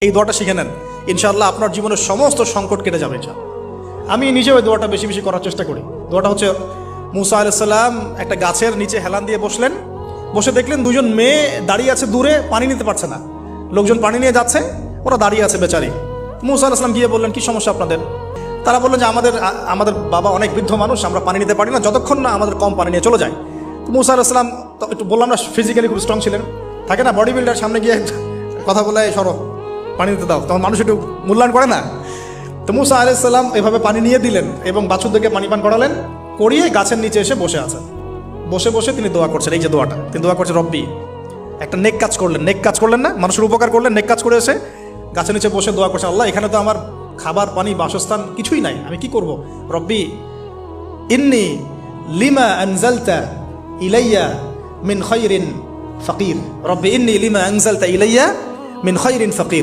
এই দোয়াটা শিখে নেন, ইনশাআল্লাহ আপনার জীবনের সমস্ত সংকট কেটে যাবে। আমি নিজেও ওই দোয়াটা বেশি বেশি করার চেষ্টা করি। দোয়াটা হচ্ছে, মুসা আলাইহিস সালাম একটা গাছের নিচে হেলান দিয়ে বসলেন, বসে দেখলেন দুজন মেয়ে দাঁড়িয়ে আছে দূরে, পানি নিতে পারছে না, লোকজন পানি নিয়ে যাচ্ছে, ওরা দাঁড়িয়ে আছে বেচারি। মুসা আলাইহিস সালাম গিয়ে বললেন, কি সমস্যা আপনাদের? তারা বললেন যে আমাদের বাবা অনেক বৃদ্ধ মানুষ, আমরা পানি নিতে পারি না যতক্ষণ না আমাদের কম পানি নিয়ে চলে যায়। তো মুসা আলাইহিস সালাম একটু বললাম না, ফিজিক্যালি খুব স্ট্রং ছিলেন, থাকে না বডি বিল্ডার, সামনে গিয়ে কথা বলে সরো পানি দিতে দাও, তখন মানুষ একটু মূল্যায়ন করে না। তো মুসা আলাইহিস সালাম এভাবে পানি নিয়ে দিলেন এবং বাছুরদেরকে পানি পান করালেন, করিয়ে গাছের নিচে এসে বসে আছেন। বসে বসে তিনি দোয়া করছেন, এই যে দোয়াটা তিনি দোয়া করছেন, রব্বি, একটা নেক কাজ করলেন, নেক কাজ করলেন না, মানুষের উপকার করলেন, নেক কাজ করে এসে গাছের নিচে বসে দোয়া করছেন, আল্লাহ এখানে তো আমার খাবার পানি বাসস্থান কিছুই নাই, আমি কি করব? রব্বি ইন্নি লিমা আনজালতা ইলাইয়া মিন খায়রিন ফাকির, রব্বি ইন্নি লিমা আনজালতা ইলাইয়া মিন খায়রিন ফাকির।